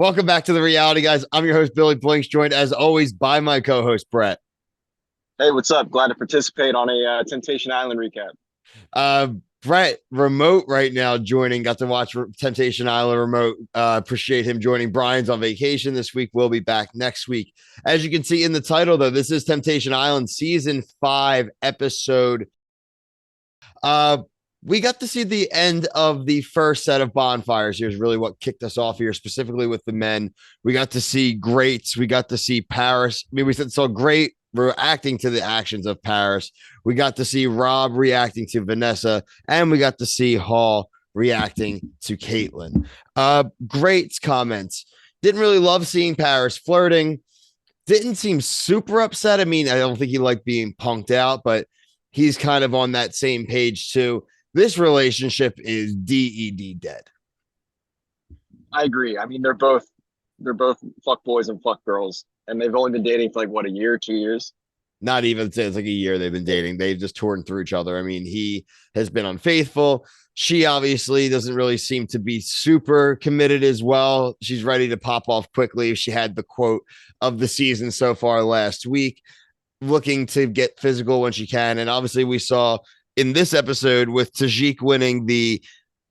Welcome back to the reality, guys. I'm your host, Billy Blinks, joined as always by my co-host, Brett. Hey, what's up? Glad to participate on a Temptation Island recap. Uh, Brett, remote right now, joining. Got to watch Temptation Island remote. Appreciate him joining. Brian's on vacation this week. We'll be back next week. As you can see in the title, though, this is Temptation Island Season 5, Episode. Uh, we got to see the end of the first set of bonfires. Here's really what kicked us off here, specifically with the men. We got to see greats. We got to see Paris. I mean, we saw great reacting to the actions of Paris. We got to see Rob reacting to Vanessa, and we got to see Hall reacting to Caitlin. Great comments. Didn't really love seeing Paris flirting. Didn't seem super upset. I mean, I don't think he liked being punked out, but he's kind of on that same page too. This relationship is DED dead. I agree. I mean, they're both fuck boys and fuck girls, and they've only been dating for like what, a year, 2 years. Not even, it's like a year they've been dating. They've just torn through each other. I mean, he has been unfaithful. She obviously doesn't really seem to be super committed as well. She's ready to pop off quickly. She had the quote of the season so far last week, looking to get physical when she can. And obviously, we saw in this episode with Tajik winning the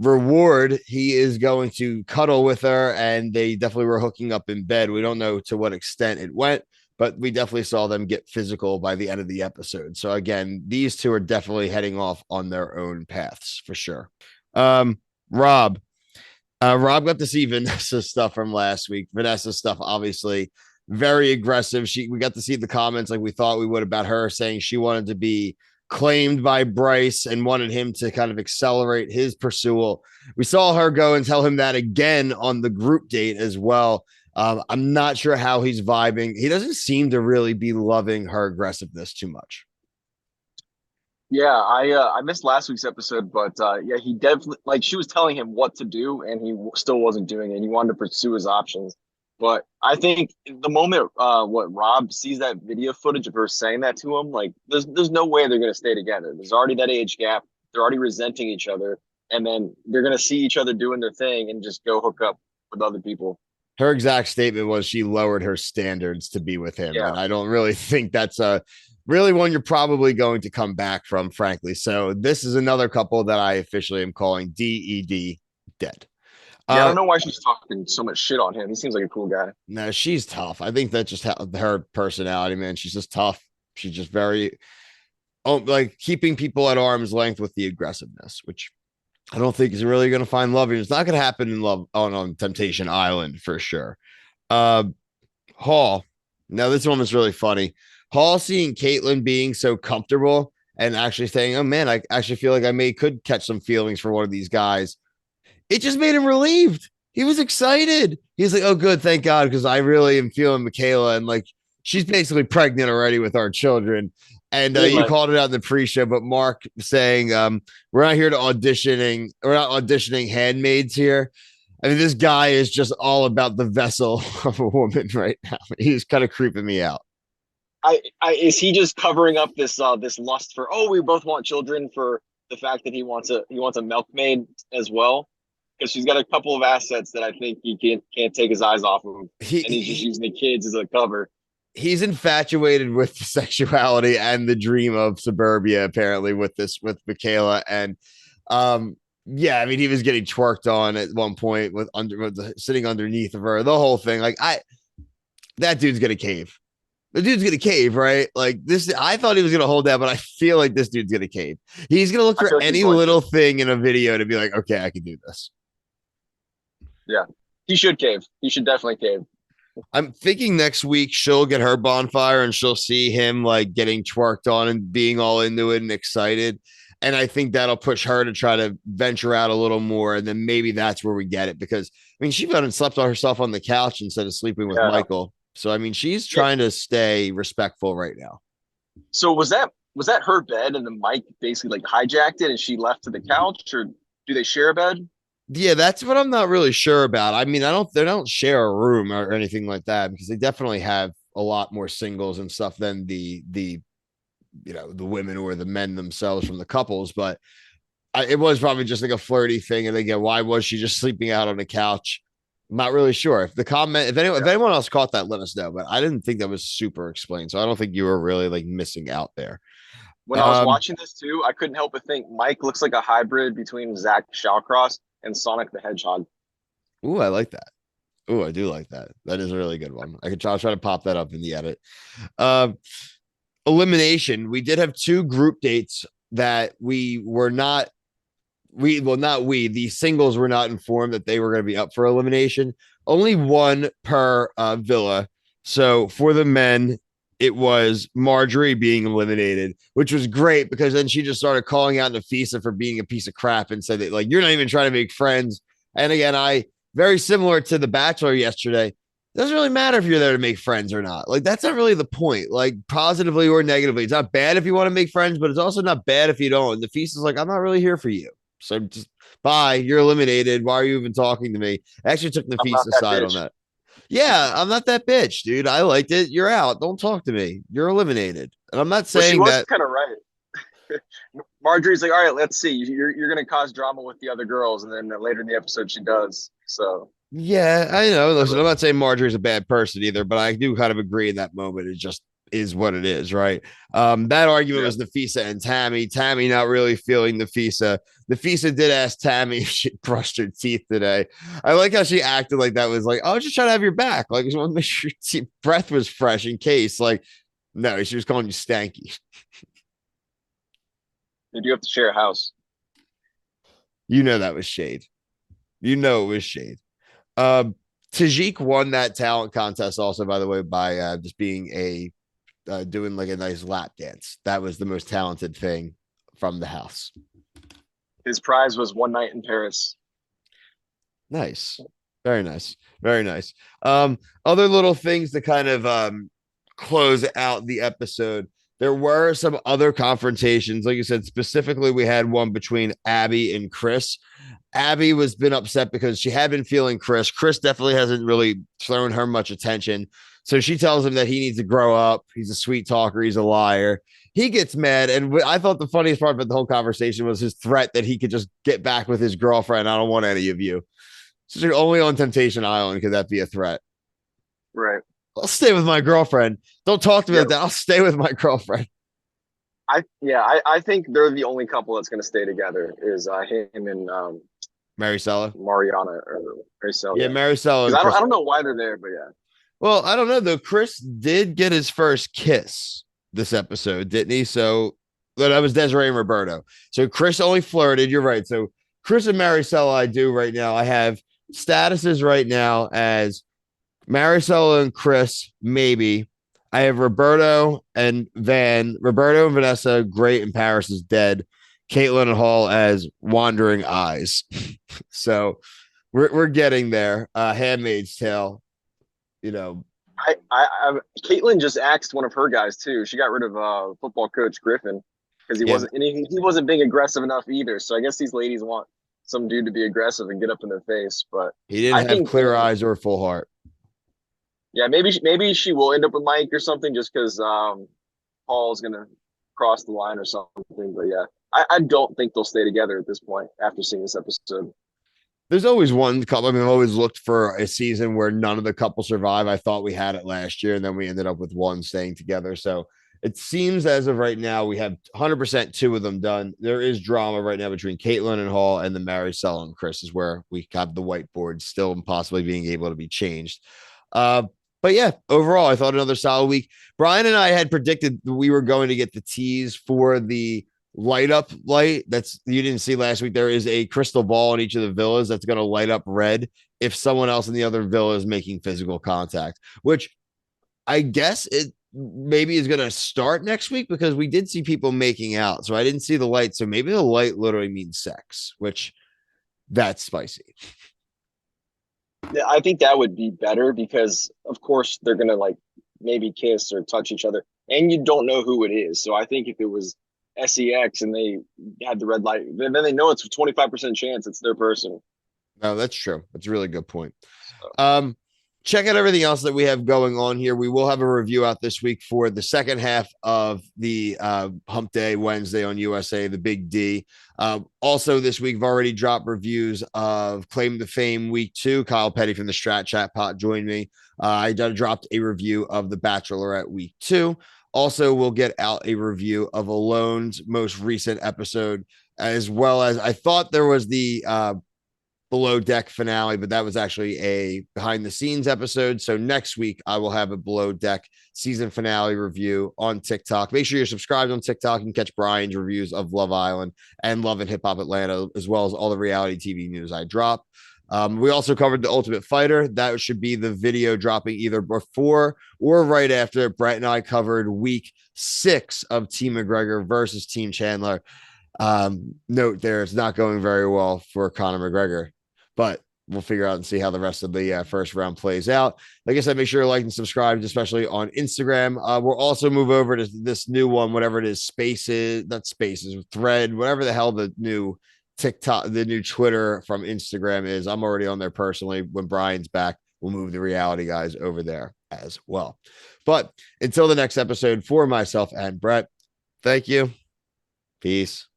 reward, he is going to cuddle with her, and they definitely were hooking up in bed. We don't know to what extent it went, but we definitely saw them get physical by the end of the episode. So again, these two are definitely heading off on their own paths for sure. Rob, Rob got to see Vanessa's stuff from last week. Vanessa's stuff, obviously, very aggressive. We got to see the comments like we thought we would about her, saying she wanted to be claimed by Bryce and wanted him to kind of accelerate his pursuit. We saw her go and tell him that again on the group date as well. I'm not sure how he's vibing. He doesn't seem to really be loving her aggressiveness too much. Yeah, I missed last week's episode, but yeah, he definitely, like, she was telling him what to do, and he still wasn't doing it. He wanted to pursue his options. But I think the moment what Rob sees that video footage of her saying that to him, like, there's no way they're gonna stay together. There's already that age gap. They're already resenting each other, and then they're gonna see each other doing their thing and just go hook up with other people. Her exact statement was she lowered her standards to be with him. Yeah. And I don't really think that's a really one you're probably going to come back from, frankly. So this is another couple that I officially am calling DED dead. Yeah, I don't Uh, know why she's talking so much shit on him. He seems like a cool guy. no, she's tough. I think that's just her personality, man. She's just tough. She's just very, like keeping people at arm's length with the aggressiveness, which I don't think is really going to find love. It's not going to happen in love on Temptation Island for sure. Uh, Hall. Now, this one was really funny. Hall seeing Caitlyn being so comfortable and actually saying, "Oh man, I actually feel like could catch some feelings for one of these guys." It just made him relieved. He was excited. He's like, "Oh, good, thank God," because I really am feeling Michaela, and like she's basically pregnant already with our children. And He you like, called it out in the pre-show, but Mark saying, "We're not here to auditioning. We're not auditioning handmaids here." I mean, this guy is just all about the vessel of a woman right now. He's kind of creeping me out. is he just covering up this lust for, oh, we both want children, for the fact that he wants a milkmaid as well, because she's got a couple of assets that I think he can't take his eyes off of, He, and he's just he using the kids as a cover. he's infatuated with the sexuality and the dream of suburbia, apparently, with Michaela. And yeah, I mean, he was getting twerked on at one point sitting underneath of her, the whole thing. Like, that dude's gonna cave. The dude's gonna cave, right? Like this, I thought he was gonna hold that, but I feel like this dude's gonna cave. He's gonna look I for feel like he's any going to. little thing in a video to be like, okay, I can do this. Yeah, he should cave. He should definitely cave. I'm thinking next week she'll get her bonfire and she'll see him like getting twerked on and being all into it and excited. And I think that'll push her to try to venture out a little more. And then maybe that's where we get it. Because I mean, she went and slept on herself on the couch instead of sleeping with Yeah. Michael. So I mean, she's Yeah. trying to stay respectful right now. So was that her bed, and then Mike basically like hijacked it and she left to the couch, or do they share a bed? Yeah, that's what I'm not really sure about. I mean, they don't share a room or anything like that because they definitely have a lot more singles and stuff than the the women or the men themselves from the couples. But it was probably just like a flirty thing. And again, why was she just sleeping out on the couch? I'm not really sure if the comment, if Yeah. anyone else caught that, let us know. But I didn't think that was super explained, so I don't think you were really like missing out there. When I was Um, watching this too, I couldn't help but think Mike looks like a hybrid between Zach Shawcross and Sonic the Hedgehog. ooh, I like that. Ooh, I do like that. That is a really good one. I'll try to pop that up in the edit. Um, elimination. We did have two group dates that we were not not we, the singles were not informed that they were going to be up for elimination. Only one per villa. So for the men, it was Marjorie being eliminated, which was great because then she just started calling out Nafisa for being a piece of crap and said that, like, you're not even trying to make friends. And again, very similar to The Bachelor yesterday. It doesn't really matter if you're there to make friends or not. Like, that's not really the point, like, positively or negatively. It's not bad if you want to make friends, but it's also not bad if you don't. The feast is like, I'm not really here for you. So just bye. You're eliminated. Why are you even talking to me? I actually took I'm not Nafisa's that side on bitch. that. Yeah, I'm not that bitch, dude. I liked it. You're out. Don't talk to me. You're eliminated. And I'm not Well, she saying was that. kind of right. Marjorie's like, all right, let's see. You're gonna cause drama with the other girls, and then later in the episode, she does. So, Yeah, I know. Listen, I'm not saying Marjorie's a bad person either, but I do kind of agree in that moment. It just is what it is, right? That argument yeah. was Nafisa and Tammy. Tammy not really feeling Nafisa. Nafisa did ask Tammy if she brushed her teeth today. I like how she acted like that was like, oh, just trying to have your back. Like, I just want to make sure your breath was fresh in case. Like, no, she was calling you stanky. You do have to share a house. You know that was shade. You know it was shade. Um, Tajik won that talent contest also, by the way, by just being a doing like a nice lap dance. That was the most talented thing from the house. His prize was one night in Paris. Nice. Very nice. Very nice. Other little things to kind of close out the episode. There were some other confrontations. Like you said, specifically, we had one between Abby and Chris. Abby was been upset because she had been feeling Chris. Chris definitely hasn't really thrown her much attention. So she tells him that he needs to grow up. He's a sweet talker. He's a liar. He gets mad. And I thought the funniest part about the whole conversation was his threat that he could just get back with his girlfriend. I don't want any of you. So only on Temptation Island could that be a threat. Right. I'll stay with my girlfriend. Don't talk to me Yeah. about that. I'll stay with my girlfriend. I think they're the only couple that's going to stay together is him and Maricela. Mariana or Marcel. Yeah, Yeah. Maricela Because and Chris. I don't know why they're there, but yeah. Well, I don't know though. Chris did get his first kiss this episode, didn't he? So that was Desiree and Roberto. So Chris only flirted. You're right. So Chris and Maricela, I do right now. I have statuses right now as Maricela and Chris, maybe. I have Roberto and Roberto and Vanessa, great, and Paris is dead. Caitlin and Hall as wandering eyes. So we're getting there. Handmaid's Tale, you know. Caitlin just axed one of her guys too. She got rid of football coach Griffin because he Yeah, wasn't and he wasn't being aggressive enough either. So I guess these ladies want some dude to be aggressive and get up in their face. But he I didn't have think clear eyes or a full heart. yeah, maybe she will end up with Mike or something just because Paul's gonna cross the line or something. But yeah, I don't think they'll stay together at this point after seeing this episode. There's always one couple. I mean, I've always looked for a season where none of the couples survive. I thought we had it last year, and then we ended up with one staying together. So it seems as of right now, we have 100% two of them done. There is drama right now between Caitlin and Hall and the Maricel and Chris is where we have the whiteboard still possibly being able to be changed. Uh, but yeah, overall, I thought another solid week. Brian and I had predicted we were going to get the tease for the light up light that's you didn't see last week. There is a crystal ball in each of the villas that's going to light up red if someone else in the other villa is making physical contact, which I guess it maybe is going to start next week because we did see people making out. So I didn't see the light. So maybe the light literally means sex, which that's spicy. Yeah, I think that would be better because of course they're gonna like maybe kiss or touch each other, and you don't know who it is. So I think if it was SEX and they had the red light, then they know it's a 25% chance it's their person. No, that's true. That's a really good point. So Um, check out everything else that we have going on here. We will have a review out this week for the second half of the Hump Day Wednesday on USA, the Big D. Also, this week, I've already dropped reviews of Claim to Fame Week 2. Kyle Petty from the Strat Chat Pot joined me. I dropped a review of The Bachelorette Week 2. Also, we'll get out a review of Alone's most recent episode, as well as I thought there was the Below Deck finale, but that was actually a behind the scenes episode. So next week, I will have a Below Deck season finale review on TikTok. Make sure you're subscribed on TikTok and catch Brian's reviews of Love Island and Love and Hip Hop Atlanta, as well as all the reality TV news I drop. We also covered The Ultimate Fighter. That should be the video dropping either before or right after. Brett and I covered week 6 of Team McGregor versus Team Chandler. Note there, it's not going very well for Conor McGregor, but we'll figure out and see how the rest of the first round plays out. Like I said, make sure to like and subscribe, especially on Instagram. We'll also move over to this new one, whatever it is, Spaces, not Spaces, Thread, whatever the hell the new TikTok, the new Twitter from Instagram is. I'm already on there personally. When Brian's back, we'll move the reality guys over there as well. But until the next episode, for myself and Brett, thank you. Peace.